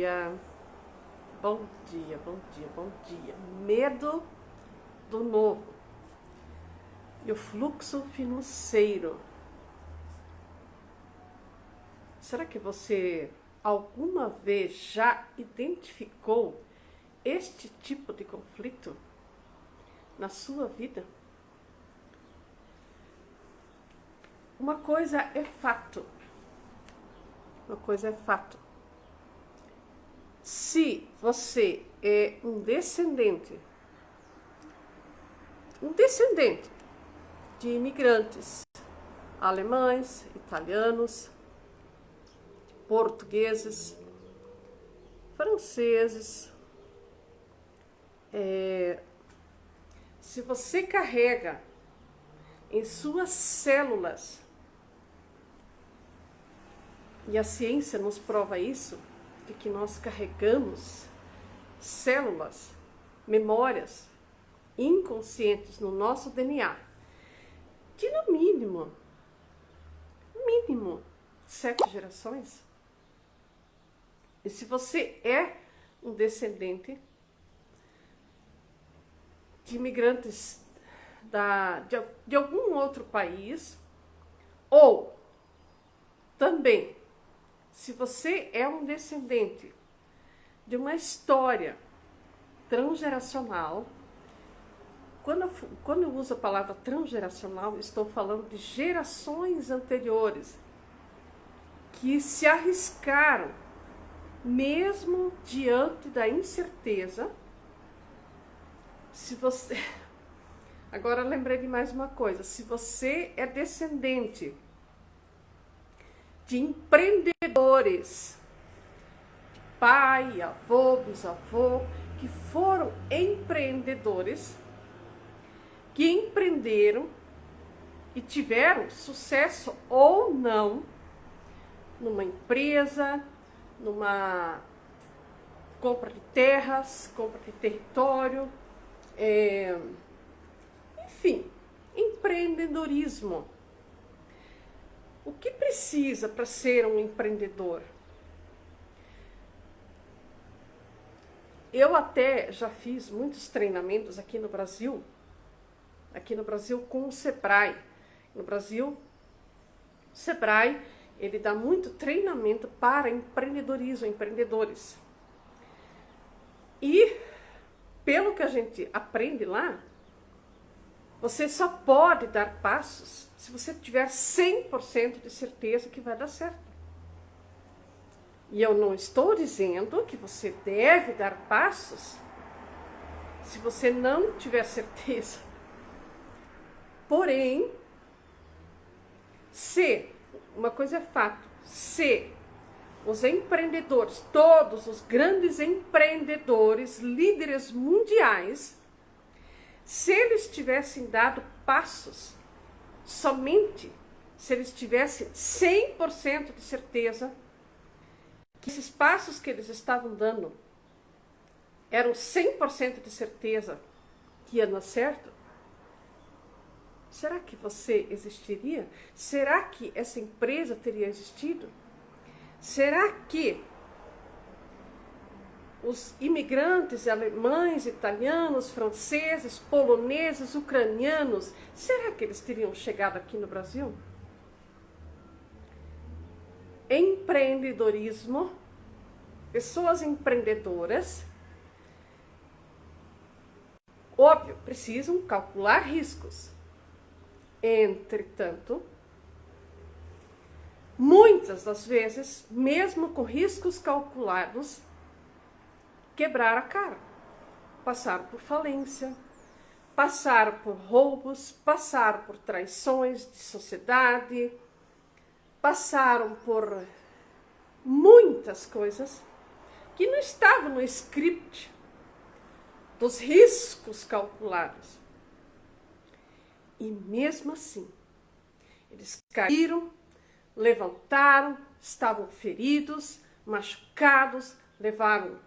dia, bom dia, bom dia, bom dia. Medo do novo e o fluxo financeiro. Será que você alguma vez já identificou este tipo de conflito na sua vida? Uma coisa é fato. Uma coisa é fato. Se você é um descendente de imigrantes alemães, italianos, portugueses, franceses, se você carrega em suas células, e a ciência nos prova isso, de que nós carregamos células, memórias inconscientes no nosso DNA, de no mínimo 7 gerações. E se você é um descendente de imigrantes de algum outro país, ou também, se você é um descendente de uma história transgeracional, quando eu uso a palavra transgeracional, estou falando de gerações anteriores que se arriscaram, mesmo diante da incerteza. Se você... Agora lembrei de mais uma coisa. Se você é descendente de empreendedores, pai, avô, bisavô, que foram empreendedores, que empreenderam e tiveram sucesso ou não numa empresa, numa compra de terras, compra de território, enfim, empreendedorismo. O que precisa para ser um empreendedor? Eu até já fiz muitos treinamentos aqui no Brasil com o Sebrae. No Brasil, o Sebrae, ele dá muito treinamento para empreendedorismo, empreendedores. E, pelo que a gente aprende lá, você só pode dar passos se você tiver 100% de certeza que vai dar certo. E eu não estou dizendo que você deve dar passos se você não tiver certeza. Porém, uma coisa é fato, se os empreendedores, todos os grandes empreendedores, líderes mundiais, se eles tivessem dado passos, somente se eles tivessem 100% de certeza que esses passos que eles estavam dando eram 100% de certeza que ia dar certo, será que você existiria? Será que essa empresa teria existido? Será que os imigrantes alemães, italianos, franceses, poloneses, ucranianos, será que eles teriam chegado aqui no Brasil? Empreendedorismo, pessoas empreendedoras, óbvio, precisam calcular riscos. Entretanto, muitas das vezes, mesmo com riscos calculados, quebraram a cara, passaram por falência, passaram por roubos, passaram por traições de sociedade, passaram por muitas coisas que não estavam no script dos riscos calculados. E mesmo assim, eles caíram, levantaram, estavam feridos, machucados, levaram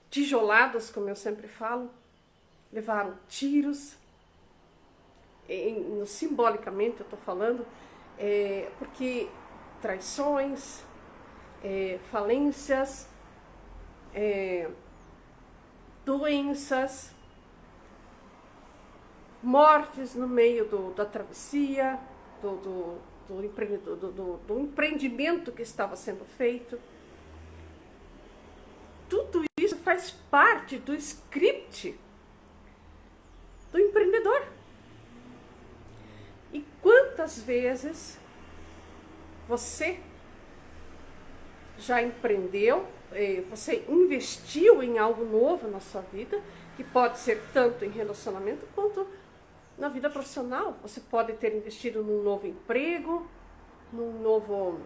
tijoladas, como eu sempre falo, levaram tiros, simbolicamente eu estou falando, porque traições, falências, doenças, mortes no meio da travessia, do empreendimento que estava sendo feito. Tudo isso faz parte do script do empreendedor. E quantas vezes você já empreendeu, você investiu em algo novo na sua vida, que pode ser tanto em relacionamento quanto na vida profissional. Você pode ter investido num novo emprego, num novo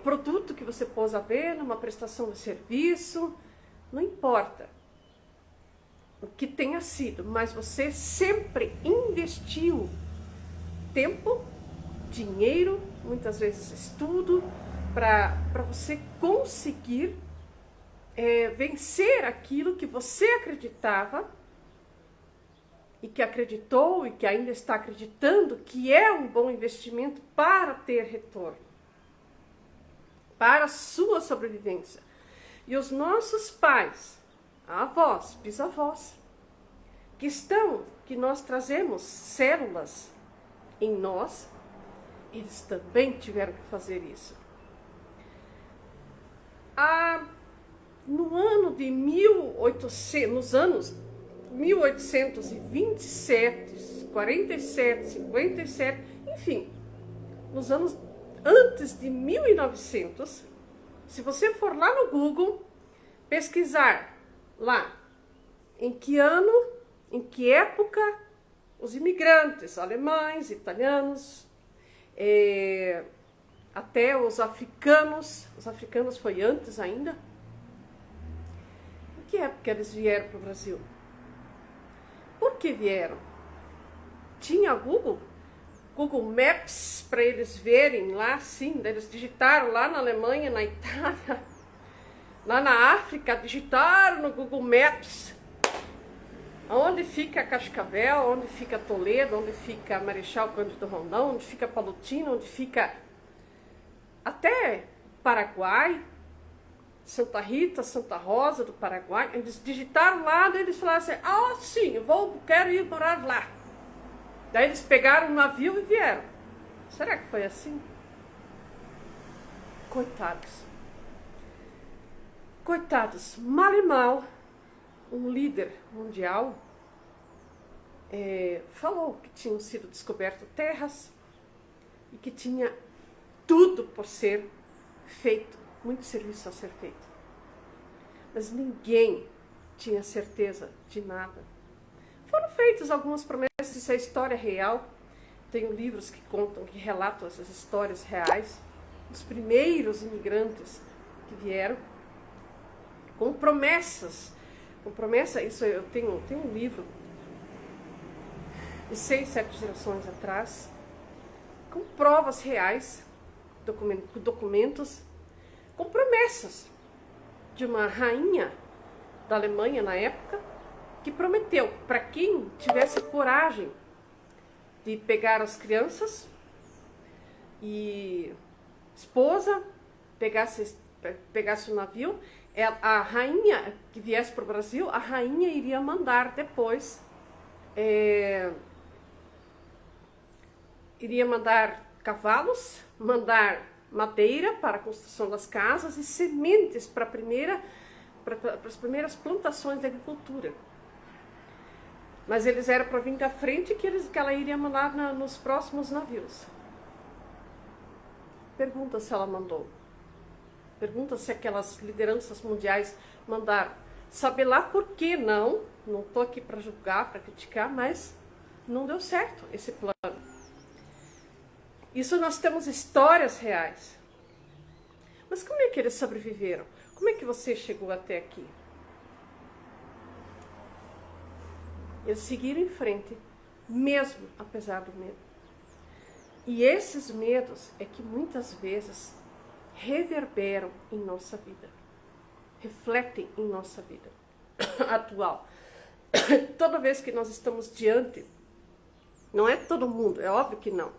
produto que você pôs à venda, numa prestação de serviço, não importa o que tenha sido, mas você sempre investiu tempo, dinheiro, muitas vezes estudo, para você conseguir vencer aquilo que você acreditava e que acreditou e que ainda está acreditando que é um bom investimento para ter retorno, para a sua sobrevivência. E os nossos pais, avós, bisavós, que nós trazemos células em nós, eles também tiveram que fazer isso. Nos anos 1827, 47, 57, enfim, nos anos antes de 1900, se você for lá no Google, pesquisar lá em que ano, em que época os imigrantes alemães, italianos, até os africanos foi antes ainda, em que época eles vieram para o Brasil? Por que vieram? Tinha Google Maps para eles verem lá, sim, eles digitaram lá na Alemanha, na Itália, lá na África, digitaram no Google Maps onde fica Cascavel, onde fica Toledo, onde fica Marechal Cândido Rondão, onde fica Palutino, onde fica até Paraguai, Santa Rita, Santa Rosa do Paraguai. Eles digitaram lá, daí eles falaram assim, sim, quero ir morar lá. Daí eles pegaram um navio e vieram. Será que foi assim? Coitados, mal e mal, um líder mundial falou que tinham sido descobertas terras e que tinha tudo por ser feito, muito serviço a ser feito. Mas ninguém tinha certeza de nada. Foram feitas algumas promessas, isso é história real. Tenho livros que contam, que relatam essas histórias reais dos primeiros imigrantes que vieram com promessas. Isso eu tenho um livro de 6, 7 gerações atrás, com provas reais, documentos, com promessas de uma rainha da Alemanha na época, que prometeu para quem tivesse coragem de pegar as crianças e esposa, pegasse o navio, a rainha que viesse para o Brasil, a rainha iria mandar depois, iria mandar cavalos, mandar madeira para a construção das casas e sementes para as primeiras plantações da agricultura. Mas eles eram para vir da frente que ela iria mandar nos próximos navios. Pergunta se ela mandou. Pergunta se aquelas lideranças mundiais mandaram. Saber lá por que não estou aqui para julgar, para criticar, mas não deu certo esse plano. Isso nós temos histórias reais. Mas como é que eles sobreviveram? Como é que você chegou até aqui? Eles seguiram em frente, mesmo apesar do medo. E esses medos é que muitas vezes reverberam em nossa vida, refletem em nossa vida atual. Toda vez que nós estamos diante, não é todo mundo, é óbvio que não,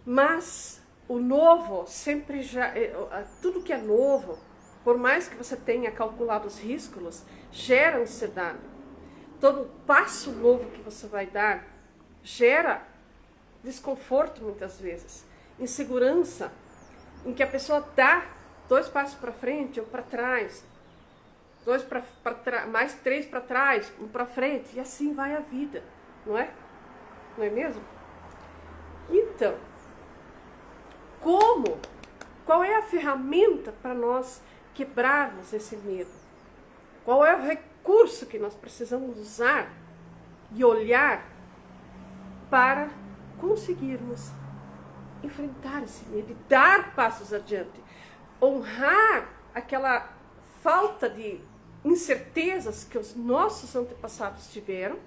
mas o novo sempre tudo que é novo, por mais que você tenha calculado os riscos, gera ansiedade. Todo passo novo que você vai dar gera desconforto muitas vezes, insegurança, em que a pessoa dá 2 passos para frente ou para trás, mais 3 para trás, 1 para frente, e assim vai a vida, não é? Não é mesmo? Então, qual é a ferramenta para nós quebrarmos esse medo? Qual é o recurso que nós precisamos usar e olhar para conseguirmos enfrentar esse medo e dar passos adiante? Honrar aquela falta de incertezas que os nossos antepassados tiveram,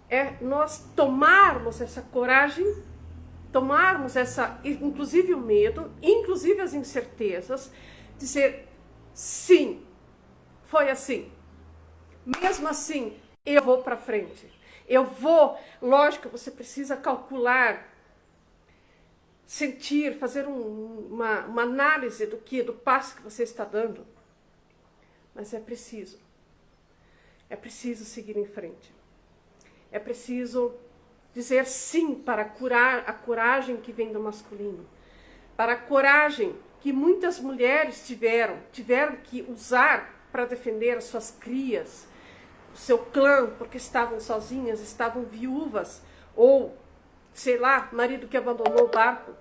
é nós tomarmos essa coragem, tomarmos inclusive o medo, inclusive as incertezas, dizer sim, foi assim. Mesmo assim, eu vou para frente. Eu vou, lógico, você precisa calcular, sentir, fazer uma análise do passo que você está dando. Mas é preciso seguir em frente. É preciso dizer sim para a coragem que vem do masculino, para a coragem que muitas mulheres tiveram que usar para defender as suas crias, o seu clã, porque estavam sozinhas, estavam viúvas, ou, sei lá, marido que abandonou o barco.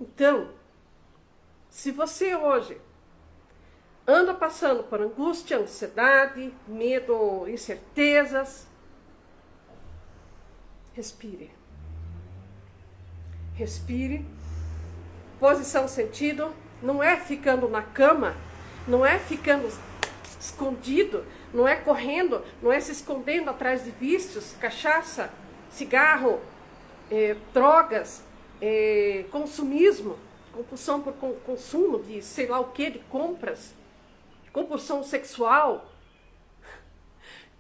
Então, se você hoje anda passando por angústia, ansiedade, medo, incertezas, respire. Respire. Posição sentido, não é ficando na cama, não é ficando escondido, não é correndo, não é se escondendo atrás de vícios, cachaça, cigarro, drogas, consumismo, compulsão por consumo de sei lá o que, de compras, compulsão sexual.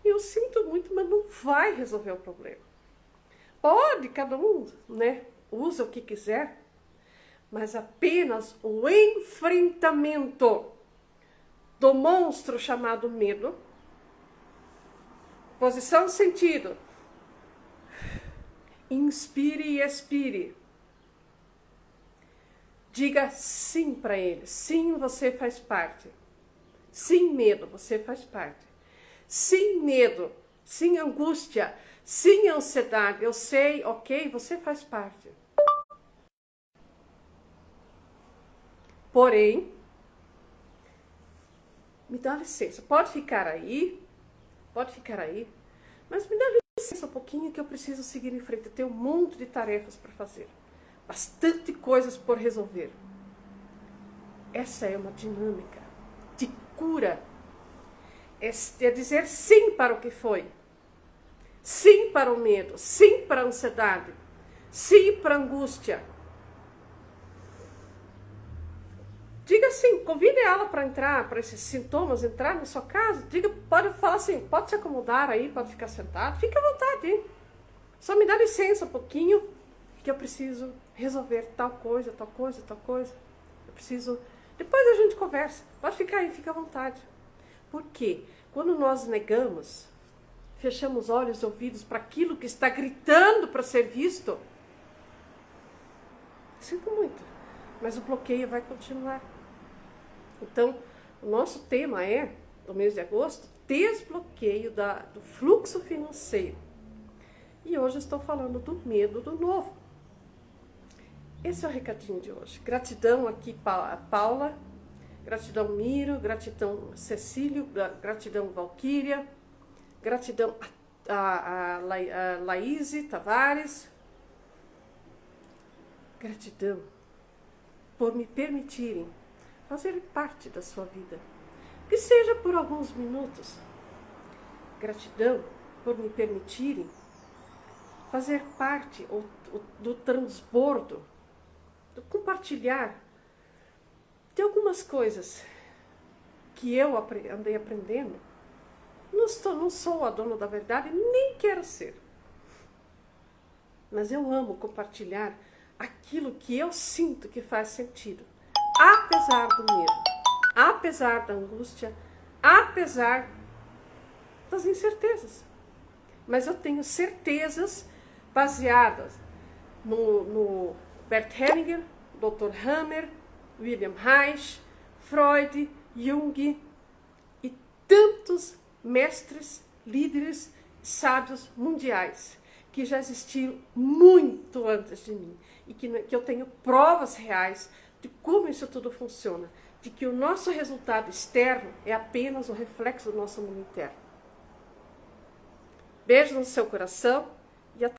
Eu sinto muito, mas não vai resolver o problema. Pode, cada um, né, usa o que quiser, mas apenas o enfrentamento do monstro chamado medo, posição sentido, inspire e expire, diga sim para ele, sim, você faz parte, sim, medo, você faz parte, sim, medo, sim, angústia, sim, ansiedade, eu sei, ok, você faz parte. Porém, me dá licença, pode ficar aí, mas me dá licença um pouquinho que eu preciso seguir em frente. Eu tenho um monte de tarefas para fazer, bastante coisas por resolver. Essa é uma dinâmica de cura, é dizer sim para o que foi, sim para o medo, sim para a ansiedade, sim para a angústia. Diga assim, convide ela para entrar, para esses sintomas entrar na sua casa. Diga, pode falar assim, pode se acomodar aí, pode ficar sentado, fique à vontade, hein? Só me dá licença um pouquinho, que eu preciso resolver tal coisa. Eu preciso, depois a gente conversa, pode ficar aí, fique à vontade. Por quê? Quando nós negamos, fechamos olhos e ouvidos para aquilo que está gritando para ser visto, sinto muito, mas o bloqueio vai continuar. Então, o nosso tema do mês de agosto, desbloqueio do fluxo financeiro. E hoje estou falando do medo do novo. Esse é o recadinho de hoje. Gratidão aqui, Paula, gratidão Miro, gratidão Cecílio, gratidão Valquíria, gratidão a Laís Tavares. Gratidão por me permitirem fazer parte da sua vida, que seja por alguns minutos. Gratidão por me permitirem fazer parte do transbordo, do compartilhar de algumas coisas que eu andei aprendendo. Não sou a dona da verdade, nem quero ser. Mas eu amo compartilhar aquilo que eu sinto que faz sentido, apesar do medo, apesar da angústia, apesar das incertezas. Mas eu tenho certezas baseadas no Bert Hellinger, Dr. Hammer, William Reich, Freud, Jung e tantos mestres, líderes, sábios mundiais que já existiram muito antes de mim e que eu tenho provas reais de como isso tudo funciona, de que o nosso resultado externo é apenas o reflexo do nosso mundo interno. Beijo no seu coração.